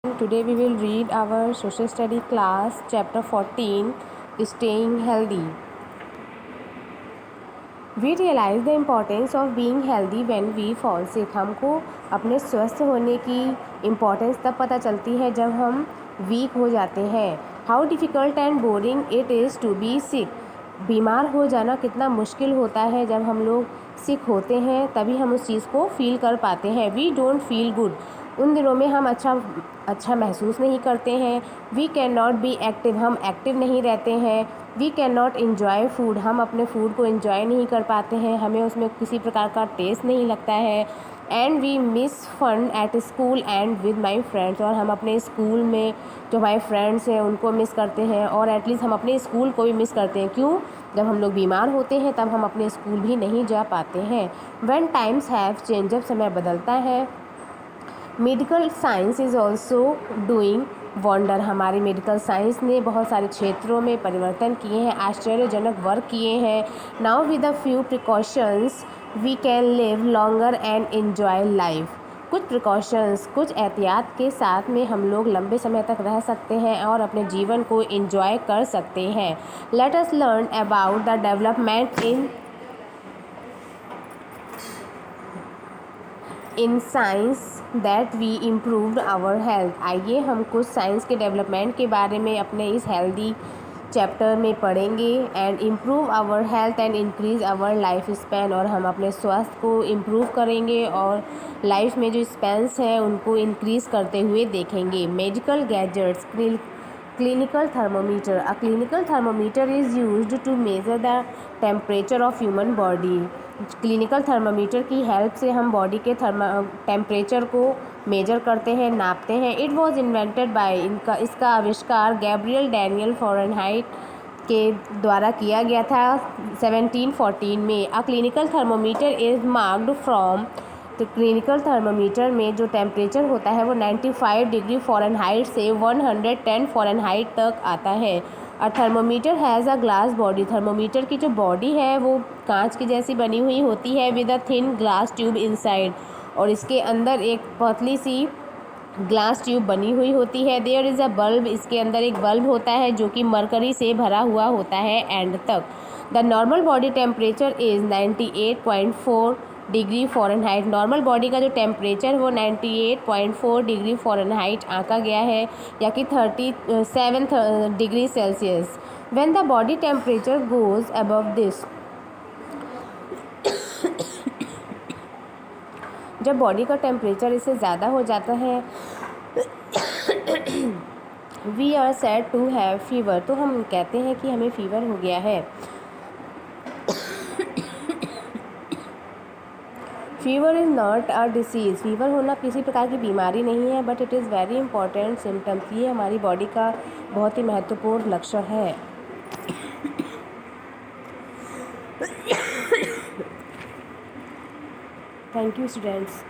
Today we will read our social study class chapter 14 staying healthy. We realize the importance of being healthy when we fall sick. हमको अपने स्वस्थ होने की importance तब पता चलती है जब हम वीक हो जाते हैं. How difficult and boring it is to be sick. बीमार हो जाना कितना मुश्किल होता है. जब हम लोग सिक होते हैं तभी हम उस चीज़ को फील कर पाते हैं. We don't feel good. उन दिनों में हम अच्छा महसूस नहीं करते हैं. We can not be active. हम एक्टिव नहीं रहते हैं. We can not enjoy food. हम अपने फूड को इन्जॉय नहीं कर पाते हैं. हमें उसमें किसी प्रकार का टेस्ट नहीं लगता है. And we miss fun at school and with my friends. और हम अपने स्कूल में जो हमारे फ्रेंड्स हैं उनको मिस करते हैं. और एटलीस्ट हम अपने स्कूल को भी मिस करते हैं. क्यों? जब हम लोग बीमार होते हैं तब हम अपने स्कूल भी नहीं जा पाते हैं. When times have change. जब समय बदलता है. Medical science is also doing wonder. हमारी मेडिकल साइंस ने बहुत सारे क्षेत्रों में परिवर्तन किए हैं. आश्चर्यजनक वर्क किए हैं. Now with a few precautions we can live longer and enjoy life. कुछ प्रिकॉशंस, कुछ एहतियात के साथ में हम लोग लंबे समय तक रह सकते हैं और अपने जीवन को एंजॉय कर सकते हैं. Let us learn about the development in science that we improved our health. आइए हम कुछ साइंस के डेवलपमेंट के बारे में अपने इस हेल्दी चैप्टर में पढ़ेंगे. And improve our health and increase our life span. और हम अपने स्वास्थ्य को इम्प्रूव करेंगे और लाइफ में जो स्पैन्स हैं उनको इंक्रीज़ करते हुए देखेंगे. Medical gadgets. Clinical thermometer. A clinical thermometer is used to measure the temperature of human body. Clinical thermometer की हेल्प से हम बॉडी के टेम्परेचर को मेजर करते हैं, नापते हैं. It was invented by. इसका आविष्कार गैब्रियल डैनियल फ़ारेनहाइट के द्वारा किया गया था 1714 में. अ clinical thermometer is marked from. तो क्लिनिकल थर्मोमीटर में जो टेम्परेचर होता है वो 95 डिग्री फ़ारेनहाइट से 110 फ़ारेनहाइट तक आता है. A thermometer has a glass body. Thermometer की जो बॉडी है वो कांच की जैसी बनी हुई होती है with a thin glass tube inside. और इसके अंदर एक पतली सी ग्लास ट्यूब बनी हुई होती है. There is a bulb. इसके अंदर एक बल्ब होता है जो कि मरकरी से भरा हुआ होता है एंड तक. The normal body temperature is 98.4 degree Fahrenheit. Normal body का जो टेम्परेचर वो 98.4 डिग्री फ़ारेनहाइट आंका गया है या कि 37 degree Celsius. When the body temperature goes above this. जब बॉडी का टेम्परेचर इससे ज़्यादा हो जाता है we are said to have fever. तो हम कहते हैं कि हमें फीवर हो गया है. Fever is not a disease. Fever होना किसी प्रकार की बीमारी नहीं है but it is very important symptoms. ये हमारी बॉडी का बहुत ही महत्वपूर्ण लक्षण है. Thank you students.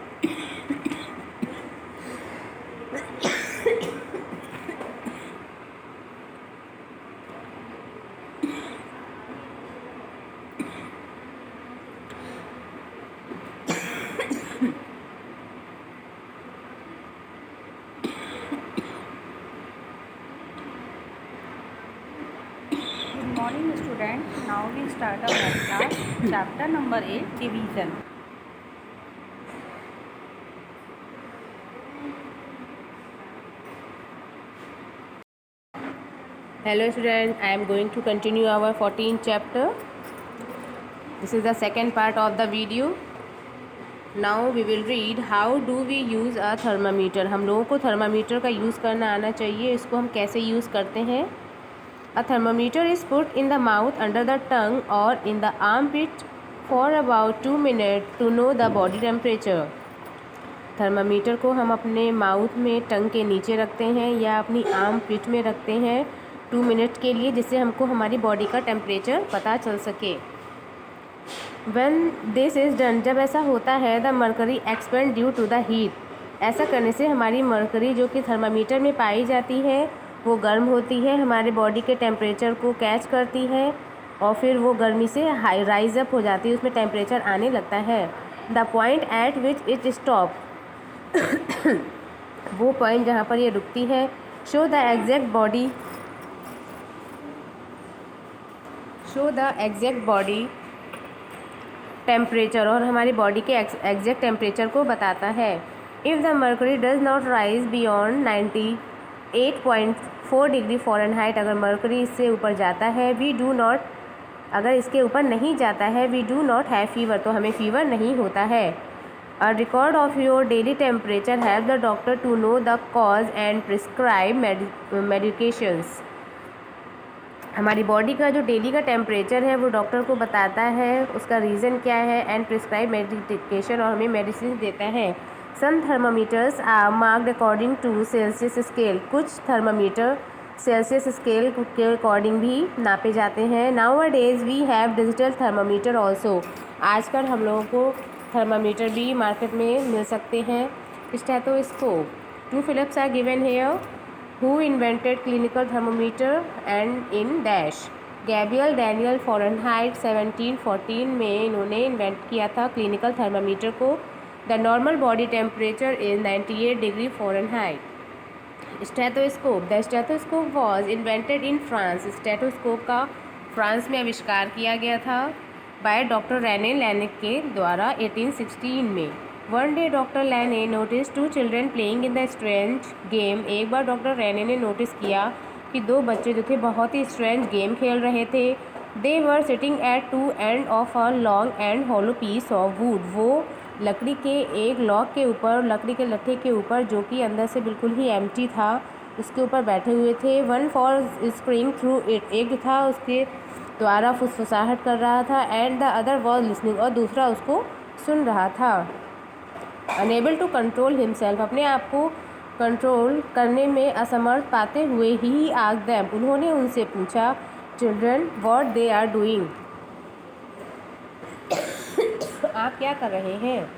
Good morning student. Now we start our math class. Chapter number 8, division. Hello students, I am going to continue our 14th chapter. This is the second part of the video. Now we will read how do we use a thermometer. हम लोगों को thermometer का use करना आना चाहिए. इसको हम कैसे यूज़ करते हैं. A thermometer is put in the mouth, under the tongue or in the armpit for about 2 minutes to know the body temperature. Thermometer को हम अपने माउथ में टंग के नीचे रखते हैं या अपनी आर्म पिट में रखते हैं 2 मिनट के लिए, जिससे हमको हमारी बॉडी का टेम्परेचर पता चल सके. When this is done, जब ऐसा होता है, the mercury expand due to the heat. ऐसा करने से हमारी मरकरी जो कि थर्मामीटर में पाई जाती है वो गर्म होती है, हमारे बॉडी के टेम्परेचर को कैच करती है और फिर वो गर्मी से हाई राइज अप हो जाती है, उसमें टेम्परेचर आने लगता है. The point eight which it stop. वो पॉइंट जहाँ पर ये रुकती है। Show the exact body temperature, और हमारी बॉडी के एग्जैक्ट टेम्परेचर को बताता है। If the mercury does not rise beyond 98.4 degree Fahrenheit, अगर मर्करी इससे ऊपर जाता है, अगर इसके ऊपर नहीं जाता है, we do not have fever, तो हमें फीवर नहीं होता है। A record of your daily temperature help the doctor to know the cause and prescribe medications. हमारी बॉडी का जो डेली का टेम्परेचर है वो डॉक्टर को बताता है, उसका रीज़न क्या है, एंड प्रिस्क्राइब मेडिकेशन, और हमें मेडिसिन देता है। Some thermometers are marked according to Celsius scale, कुछ थर्मामीटर सेल्सियस स्केल के अकॉर्डिंग भी नापे जाते हैं। Nowadays we have digital thermometer also, आजकल हम लोगों को थर्मामीटर भी मार्केट में मिल सकते हैं। Stethoscope, 2 Philips are given here. Who invented clinical thermometer and in dash? Gabriel Daniel Fahrenheit 1714 में इन्होंने इन्वेंट किया था क्लिनिकल थर्मामीटर को। The normal body temperature is 98 degree Fahrenheit. Stethoscope, the stethoscope was invented in France, stethoscope का France में आविष्कार किया गया था बाय डॉक्टर रेने लैनिक के द्वारा 1816 में। वन डे डॉक्टर लैने notice 2 children playing in the strange game, एक बार डॉक्टर रेने ने नोटिस किया कि 2 बच्चे जो थे बहुत ही स्ट्रेंज गेम खेल रहे थे। They were sitting at 2 end of a long and hollow piece of wood, वो लकड़ी के एक लॉग के ऊपर, लकड़ी के लट्ठे के ऊपर जो कि अंदर से बिल्कुल ही एम्प्टी था, उसके ऊपर बैठे हुए थे। वन फॉर स्क्रीइंग थ्रू इट, एक जो था उसके द्वारा फुसफुसाहट कर रहा था, and the other was listening, और दूसरा उसको सुन रहा था। अनेबल टू कंट्रोल हिमसेल्फ, अपने आप को कंट्रोल करने में असमर्थ पाते हुए ही आस्क्ड देम, उन्होंने उनसे पूछा, children what they are doing, आप क्या कर रहे हैं।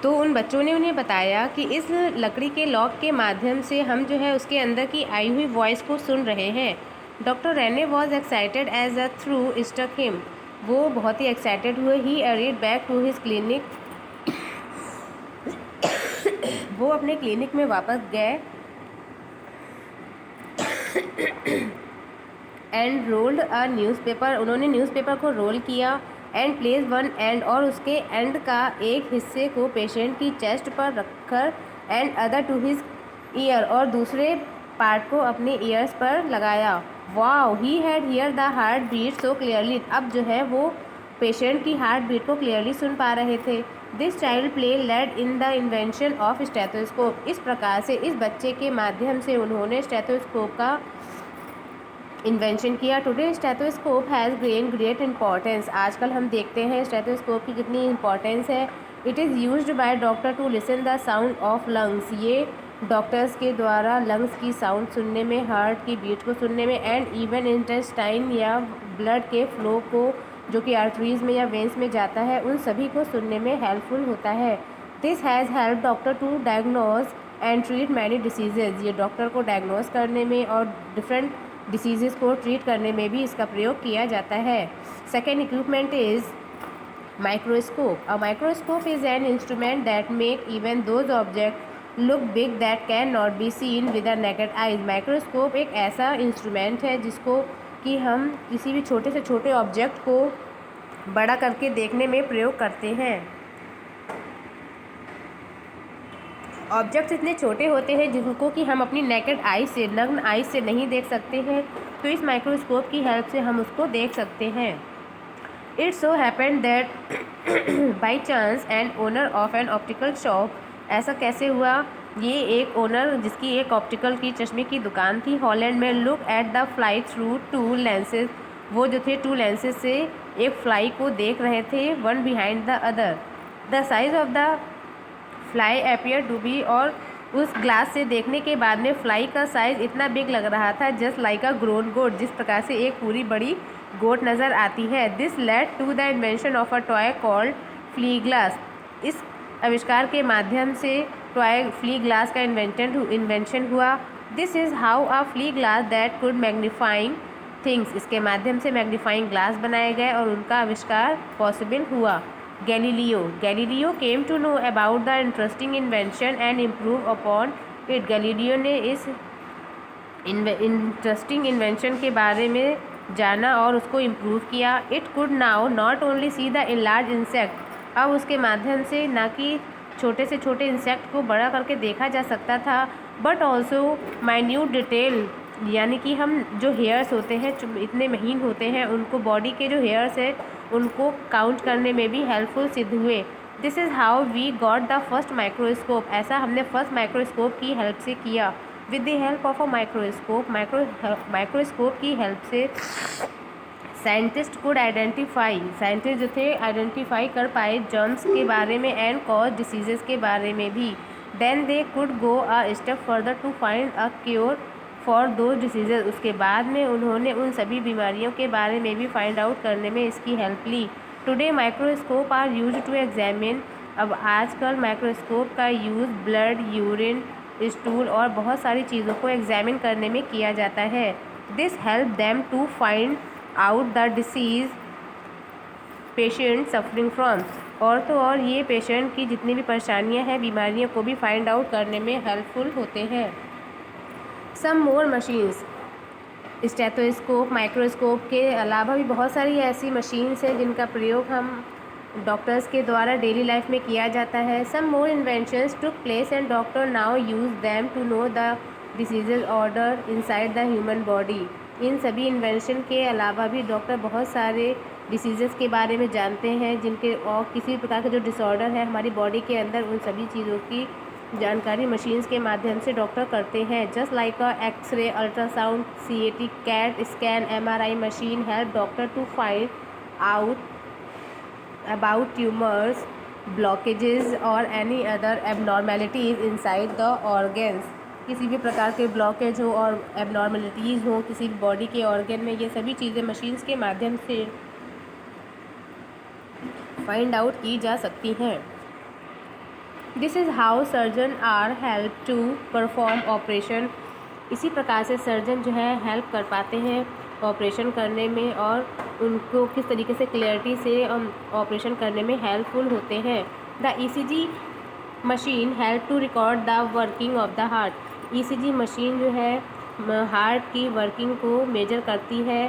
तो उन बच्चों ने उन्हें बताया कि इस लकड़ी के लॉक के माध्यम से हम जो है उसके अंदर की आई हुई वॉइस को सुन रहे हैं। Doctor Rene was excited as a thought stuck him, वो बहुत ही एक्साइटेड हुए। He hurried back to his clinic, वो अपने क्लिनिक में वापस गए। एंड रोल्ड अ न्यूज़पेपर, उन्होंने न्यूज़पेपर को रोल किया। एंड प्लेस वन एंड, और उसके एंड का एक हिस्से को पेशेंट की चेस्ट पर रखकर, and other to his ear, और दूसरे पार्ट को अपने ईयर्स पर लगाया। Wow, he had hear the heart beat so clearly, अब जो है वो पेशेंट की हार्ट बीट को क्लियरली सुन पा रहे थे। This child play led in the invention of stethoscope, इस प्रकार से इस बच्चे के माध्यम से उन्होंने स्टेथोस्कोप का इन्वेंशन किया। Today stethoscope has gain great importance, आजकल हम देखते हैं स्टेथोस्कोप की कितनी इंपॉर्टेंस है। It is used by doctor to listen the sound of lungs, ये डॉक्टर्स के द्वारा लंग्स की साउंड सुनने में, हार्ट की बीट को सुनने में, एंड इवन इंटेस्टाइन या ब्लड के फ्लो को जो कि आर्टरीज में या वेंस में जाता है, उन सभी को सुनने में हेल्पफुल होता है। This has help doctor to diagnose and treat many diseases, ये डॉक्टर को डायग्नोज करने में और डिफरेंट डिसीज़ को ट्रीट करने में भी इसका प्रयोग किया जाता है। Second equipment is microscope. A microscope is an instrument that make even those object look big that can not be seen with a naked eyes. Microscope एक ऐसा इंस्ट्रूमेंट है जिसको कि हम किसी भी छोटे से छोटे ऑब्जेक्ट को बड़ा करके देखने में प्रयोग करते हैं। ऑब्जेक्ट्स इतने छोटे होते हैं जिनको कि हम अपनी नेकेड आई से, नग्न आई से नहीं देख सकते हैं, तो इस माइक्रोस्कोप की हेल्प से हम उसको देख सकते हैं। It so happened that by chance an owner of an optical shop, ऐसा कैसे हुआ, ये एक ओनर जिसकी एक ऑप्टिकल की चश्मे की दुकान थी हॉलैंड में, look at the fly through 2 lenses, वो जो थे 2 लेंसेज से एक फ्लाई को देख रहे थे, one behind the other. The size of the fly appear to be, और उस ग्लास से देखने के बाद में फ्लाई का साइज़ इतना बिग लग रहा था, जस्ट लाइक अ ग्रोन गोट, जिस प्रकार से एक पूरी बड़ी गोट नज़र आती है। This led to the invention of a toy called flea glass, इस आविष्कार के माध्यम से टॉय फ्ली ग्लास का इन्वेंशन हुआ। This is how a flea glass that could magnifying things, इसके माध्यम से मैग्नीफाइंग ग्लास बनाए गए और उनका आविष्कार पॉसिबल हुआ। Galileo came to know about the interesting invention and improve upon it. Galileo ने इस इंटरेस्टिंग इन्वेंशन के बारे में जाना और उसको इम्प्रूव किया। It could now not only see the large insect, अब उसके माध्यम से न कि छोटे से छोटे इंसेक्ट को बड़ा करके देखा जा सकता था, बट ऑल्सो माइन्यूट डिटेल, यानी कि हम जो हेयर्स होते हैं इतने महीन होते हैं, उनको बॉडी के जो हेयर्स है उनको काउंट करने में भी हेल्पफुल सिद्ध हुए। This is how we got the first microscope, ऐसा हमने फर्स्ट माइक्रोस्कोप की हेल्प से किया। With the help of a microscope की हेल्प से साइंटिस्ट जो थे आइडेंटिफाई कर पाए जर्म्स के बारे में एंड कॉज डिसीजेस के बारे में भी। Then they could go a step further to find a cure for those diseases, उसके बाद में उन्होंने उन सभी बीमारियों के बारे में भी फाइंड आउट करने में इसकी हेल्प ली। Today microscope are use to examine, अब आजकल माइक्रोस्कोप का यूज़ ब्लड, यूरिन, स्टूल और बहुत सारी चीज़ों को एग्जामिन करने में किया जाता है। This help them to find out the disease patient suffering from, और तो और ये पेशेंट की जितनी भी परेशानियां हैं, बीमारियों को भी फाइंड आउट करने में हेल्पफुल होते हैं। सम मोर मशीन्स, स्टेथोस्कोप, माइक्रोस्कोप के अलावा भी बहुत सारी ऐसी मशीन्स हैं जिनका प्रयोग हम डॉक्टर्स के द्वारा डेली लाइफ में किया जाता है। Some more inventions took place and doctor now use them to know the diseases order inside the human body. इन सभी इन्वेंशन के अलावा भी डॉक्टर बहुत सारे डिसीज़ेस के बारे में जानते हैं, जिनके और किसी प्रकार का जो डिसऑर्डर है हमारी बॉडी के अंदर, उन सभी चीज़ों की जानकारी मशीन्स के माध्यम से डॉक्टर करते हैं। Just like a x-ray, ultrasound, CAT, cat scan, MRI machine help doctor to find out about tumors, blockages or any other abnormalities inside the organs। किसी भी प्रकार के ब्लॉकेज हो और एबनॉर्मलिटीज़ हो किसी भी बॉडी के ऑर्गन में, ये सभी चीज़ें मशीन्स के माध्यम से फाइंड आउट की जा सकती हैं। This is how surgeon are help to perform operation, इसी प्रकार से सर्जन जो है हेल्प कर पाते हैं ऑपरेशन करने में और उनको किस तरीके से क्लियरिटी से ऑपरेशन करने में हेल्पफुल होते हैं। The ECG machine help to record the working of the heart. ECG machine जो है हार्ट की वर्किंग को मेजर करती है,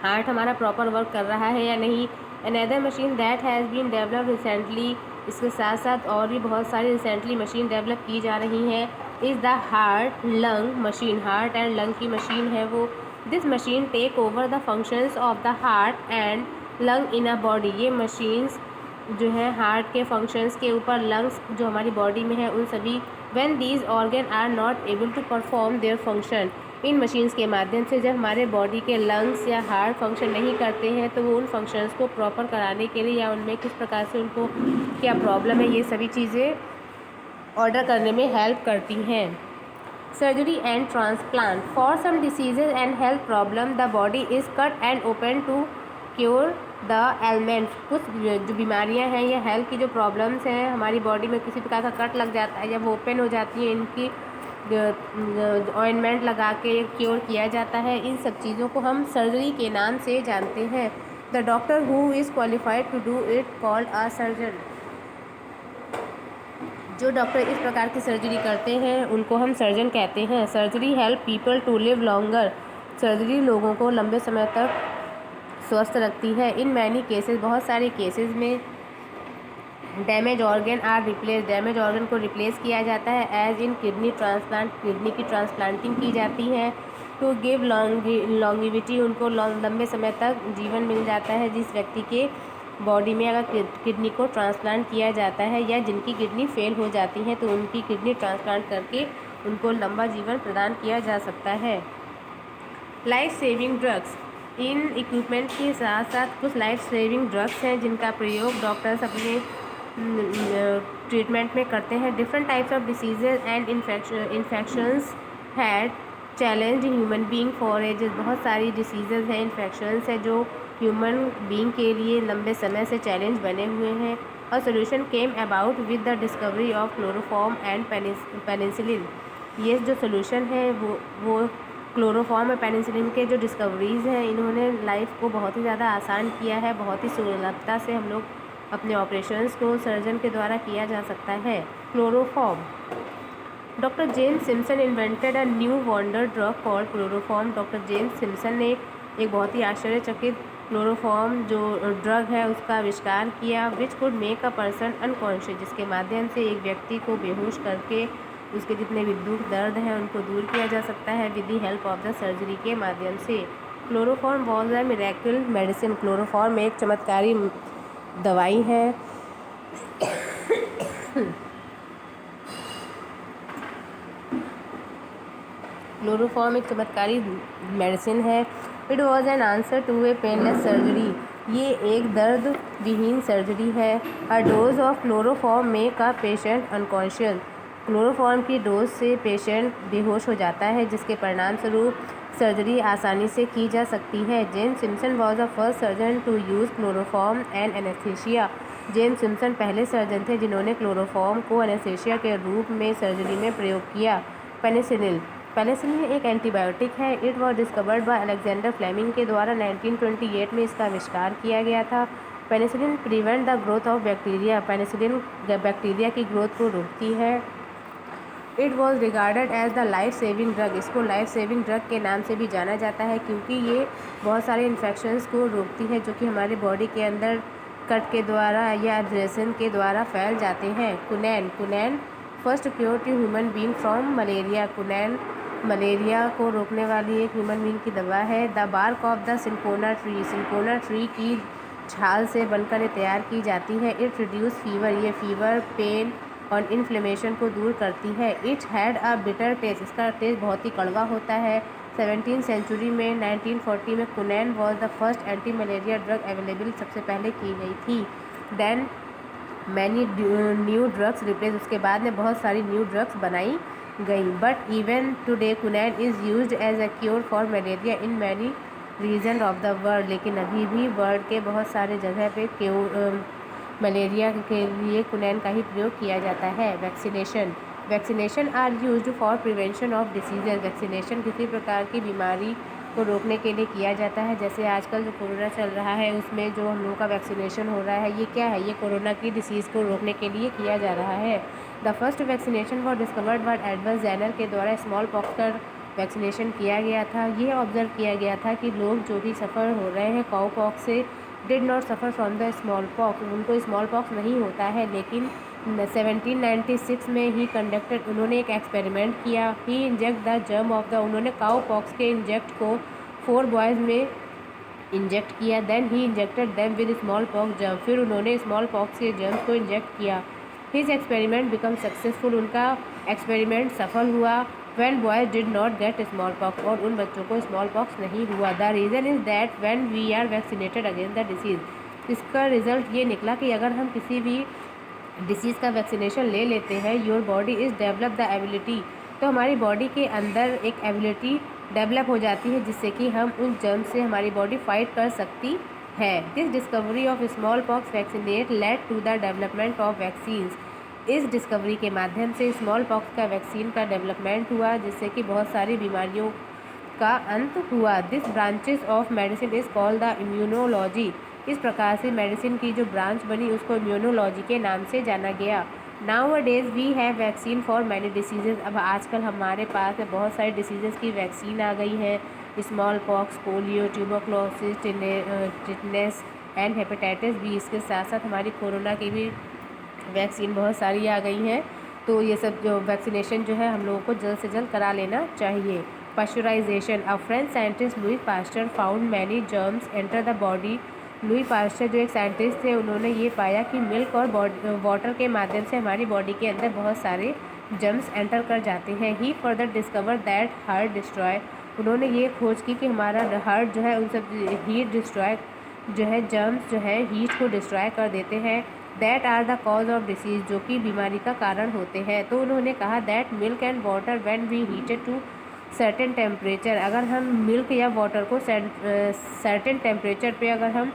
हार्ट हमारा प्रॉपर वर्क कर रहा है या नहीं। Another machine that has been develop recently, इसके साथ साथ और भी बहुत सारी रिसेंटली मशीन डेवलप की जा रही हैं, is the heart lung machine, heart and lung की मशीन है वो। This machine take over the functions of the heart and lung in a body, ये मशीन्स जो है हार्ट के फंक्शंस के ऊपर लंग्स जो हमारी बॉडी में है उन सभी, when these organ are not able to perform their function, इन मशीन्स के माध्यम से जब हमारे बॉडी के लंग्स या हार्ट फंक्शन नहीं करते हैं तो वो उन फंक्शंस को प्रॉपर कराने के लिए या उनमें किस प्रकार से उनको क्या प्रॉब्लम है, ये सभी चीज़ें ऑर्डर करने में हेल्प करती हैं। Surgery and transplant, for some diseases and health problem the body is cut and open to cure the ailments, कुछ जो बीमारियां हैं या हेल्थ की जो प्रॉब्लम्स हैं हमारी बॉडी में किसी प्रकार का कट लग जाता है या वो ओपन हो जाती है, इनकी ऑइंटमेंट लगा के क्योर किया जाता है। इन सब चीज़ों को हम सर्जरी के नाम से जानते हैं। The doctor who is qualified to do it called a surgeon, जो डॉक्टर इस प्रकार की सर्जरी करते हैं उनको हम सर्जन कहते हैं। Surgery help people to live longer, surgery लोगों को लंबे समय तक स्वस्थ रखती है। इन मैनी केसेस, बहुत सारे केसेस में damage organ are replace, damage organ को रिप्लेस किया जाता है। As in kidney transplant, kidney की ट्रांसप्लांटिंग की जाती है। टू गिव लॉन्गिविटी, उनको लंबे समय तक जीवन मिल जाता है। जिस व्यक्ति के बॉडी में अगर किडनी को ट्रांसप्लांट किया जाता है या जिनकी किडनी फेल हो जाती है तो उनकी किडनी ट्रांसप्लांट करके उनको लंबा जीवन प्रदान किया जा सकता है। लाइफ सेविंग ड्रग्स, इन इक्विपमेंट के साथ साथ कुछ लाइफ सेविंग ड्रग्स हैं जिनका प्रयोग डॉक्टर्स अपने ट्रीटमेंट में करते हैं। Different types of diseases and infections had challenge human being for ages, बहुत सारी डिसीजेज हैं, इन्फेक्शंस हैं जो ह्यूमन बीइंग के लिए लंबे समय से चैलेंज बने हुए हैं। A solution came about with the discovery of chloroform and penicillin, ये जो सोल्यूशन है वो क्लोरोफॉर्म और पेनिसिलिन के जो डिस्कवरीज़ हैं, इन्होंने लाइफ को बहुत ही ज़्यादा आसान किया है। बहुत ही सुलभता से हम लोग अपने ऑपरेशंस को सर्जन के द्वारा किया जा सकता है। Chloroform. Doctor James Simpson invented a new wonder drug called chloroform. Doctor James Simpson ने एक बहुत ही आश्चर्यचकित क्लोरोफॉर्म जो ड्रग है उसका आविष्कार किया, which could make a person unconscious, जिसके माध्यम से एक व्यक्ति को बेहोश करके उसके जितने भी दुख दर्द हैं उनको दूर किया जा सकता है with the help of the surgery के माध्यम से। Chloroform was a miracle medicine. Chloroform एक चमत्कारी दवाई है। क्लोरोफॉर्म एक चमत्कारी मेडिसिन है। It was an answer to a painless surgery. ये एक दर्द विहीन सर्जरी है। A dose of chloroform make a patient unconscious. Chloroform की डोज से पेशेंट बेहोश हो जाता है, जिसके परिणाम स्वरूप सर्जरी आसानी से की जा सकती है। James Simpson was the first surgeon to use chloroform and anaesthesia. James Simpson पहले सर्जन थे जिन्होंने क्लोरोफॉर्म को एनेस्थीसिया के रूप में सर्जरी में प्रयोग किया। पेनिसिलिन। पेनिसिलिन एक एंटीबायोटिक है। It was discovered by Alexander Fleming के द्वारा 1928 में इसका आविष्कार किया गया था। Penicillin prevent the growth of bacteria. Penicillin bacteria की ग्रोथ को रोकती है। It was regarded as the life saving drug. इसको लाइफ सेविंग ड्रग के नाम से भी जाना जाता है क्योंकि ये बहुत सारे इन्फेक्शंस को रोकती है जो कि हमारे बॉडी के अंदर कट के द्वारा या एब्रेशन के द्वारा फैल जाते हैं। कुनैन। कुनैन first cure to human being from malaria. कुनैन मलेरिया को रोकने वाली एक ह्यूमन बीइंग की दवा है। The bark of the cinchona tree. Cinchona tree की छाल से बनकर ये तैयार की जाती है। It reduce fever. ये फीवर, पेन और इन्फ्लेमेशन को दूर करती है। It had a bitter taste. इसका टेस्ट बहुत ही कड़वा होता है। 17th सेंचुरी में 1940 में कुनैन was the first anti malaria drug available सबसे पहले की गई थी। Then many new drugs replace. उसके बाद में बहुत सारी न्यू ड्रग्स बनाई गई। बट इवन टुडे कुनैन is used as a cure for malaria in many region of the world. लेकिन अभी भी वर्ल्ड के बहुत सारे जगह पे मलेरिया के लिए कुनैन का ही प्रयोग किया जाता है। Vaccination. Vaccination are used for prevention of diseases. Vaccination किसी प्रकार की बीमारी को रोकने के लिए किया जाता है। जैसे आजकल जो कोरोना चल रहा है उसमें जो हम लोगों का वैक्सीनेशन हो रहा है, ये क्या है? ये कोरोना की डिसीज़ को रोकने के लिए किया जा रहा है। The first vaccination was discovered by Edward Jenner के द्वारा स्मॉल पॉक्स का वैक्सीनेशन किया गया था। ये ऑब्जर्व किया गया था कि लोग जो भी सफ़र हो रहे हैं काउ पॉक्स से did not suffer from the small pox. उनको स्मॉल पॉक्स नहीं होता है। लेकिन 1796 में ही कंडक्टेड उन्होंने एक एक्सपेरिमेंट किया। He inject the germ of the. उन्होंने काउ पॉक्स के इंजेक्ट को 4 बॉयज़ में इंजेक्ट किया। Then he injected them with smallpox germ. फिर उन्होंने स्मॉल पॉक्स के जर्म्स को इंजेक्ट किया। His experiment become successful. उनका एक्सपेरिमेंट सफल हुआ। When boys did not get smallpox. और उन बच्चों को स्मॉल पॉक्स नहीं हुआ। The reason is that when we are vaccinated against the disease. इसका रिजल्ट ये निकला कि अगर हम किसी भी डिसीज़ का वैक्सीनेशन ले लेते हैं, your body is develop the ability, तो हमारी बॉडी के अंदर एक एबिलिटी डेवलप हो जाती है जिससे कि हम उन जर्म से हमारी बॉडी फाइट कर सकती है। This discovery of smallpox vaccinate led to the development of vaccines. इस डिस्कवरी के माध्यम से स्मॉल पॉक्स का वैक्सीन का डेवलपमेंट हुआ जिससे कि बहुत सारी बीमारियों का अंत हुआ। This branches of medicine is called the immunology. इस प्रकार से मेडिसिन की जो ब्रांच बनी उसको इम्यूनोलॉजी के नाम से जाना गया। Nowadays we have vaccine for many diseases. अब आजकल हमारे पास बहुत सारी डिसीज़ की वैक्सीन आ गई है। Smallpox, polio, tuberculosis, tetanus and hepatitis B. इसके साथ साथ हमारी कोरोना की भी वैक्सीन बहुत सारी आ गई हैं। तो ये सब जो वैक्सीनेशन जो है हम लोगों को जल्द से जल्द करा लेना चाहिए। Pasteurisation. A French scientist Louis Pasteur found many germs enter the body. Louis Pasteur जो एक साइंटिस्ट थे उन्होंने ये पाया कि मिल्क और वाटर के माध्यम से हमारी बॉडी के अंदर बहुत सारे जर्म्स एंटर कर जाते हैं। He further discover that heart destroy. उन्होंने ये खोज की कि हमारा हार्ट जो है उन सब हीट डिस्ट्रॉय जो है जर्म्स जो है हीट को डिस्ट्रॉय कर देते हैं। That are the cause of disease, जो कि बीमारी का कारण होते हैं। तो उन्होंने कहा that milk and water when we heated to certain temperature. अगर हम मिल्क या वाटर को सर्टेन टेम्परेचर पे अगर हम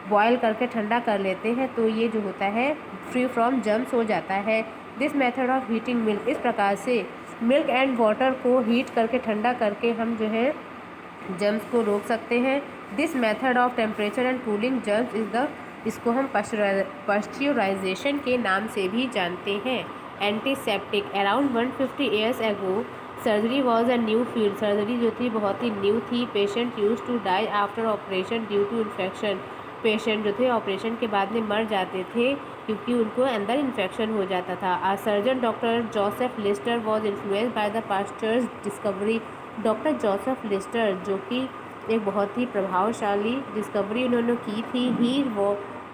बॉयल करके ठंडा कर लेते हैं तो ये जो होता है फ्री फ्रॉम जर्म्स हो जाता है। This method of heating milk. इस प्रकार से मिल्क एंड वाटर को हीट करके ठंडा करके हम जो है जर्म्स को रोक सकते हैं। This method of temperature and cooling germs इसको हम पाश्चराइजेशन के नाम से भी जानते हैं। Antiseptic around 150 years ago surgery was a new field. Surgery जो थी बहुत ही न्यू थी। Patient use to die after operation due to infection. Patient जो थे ऑपरेशन के बाद में मर जाते थे क्योंकि उनको अंदर इन्फेक्शन हो जाता था। A surgeon doctor Joseph Lister was influenced by the Pasteur's discovery. Doctor Joseph Lister जो कि एक बहुत ही प्रभावशाली डिस्कवरी उन्होंने की थी। He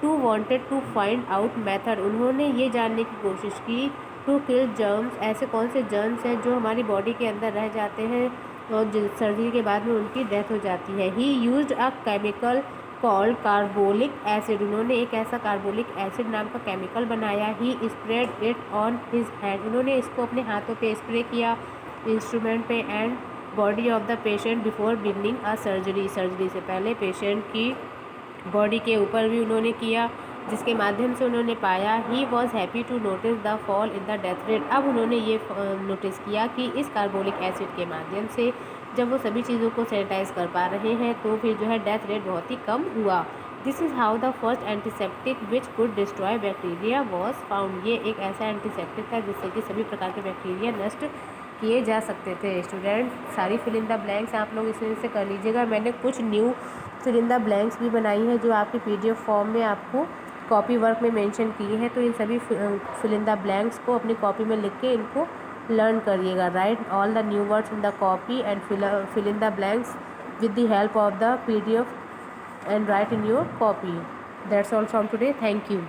too wanted to find out method. उन्होंने ये जानने की कोशिश की टू किल जर्म्स, ऐसे कौन से जर्म्स हैं जो हमारी बॉडी के अंदर रह जाते हैं और सर्जरी के बाद में उनकी डेथ हो जाती है। He used a chemical called carbolic acid. उन्होंने एक ऐसा कार्बोलिक एसिड नाम का केमिकल बनाया। He spread it on his hand. उन्होंने इसको अपने हाथों पे स्प्रे किया इंस्ट्रूमेंट पे and body of the patient before beginning a surgery. Surgery से पहले पेशेंट की बॉडी के ऊपर भी उन्होंने किया, जिसके माध्यम से उन्होंने पाया he was happy to notice the fall in the death rate. अब उन्होंने ये नोटिस किया कि इस कार्बोलिक एसिड के माध्यम से जब वो सभी चीज़ों को सैनिटाइज कर पा रहे हैं तो फिर जो है डेथ रेट बहुत ही कम हुआ। This is how the first antiseptic which could destroy bacteria was found. ये एक ऐसा एंटीसेप्टिक था जिससे कि सभी प्रकार के बैक्टीरिया नष्ट किए जा सकते थे। स्टूडेंट, सारी फिल इन द ब्लैंक्स आप लोग इसमें से कर लीजिएगा। मैंने कुछ new fill in the blanks भी बनाई है जो आपके PDF फॉर्म में आपको कॉपी वर्क में मेंशन किए हैं। तो इन सभी फिल इन द ब्लैंक्स को अपनी कॉपी में लिख के इनको लर्न करिएगा। Write all the new words in the copy and fill in the blanks with the help of the PDF and write in your copy. That's all from today. Thank you.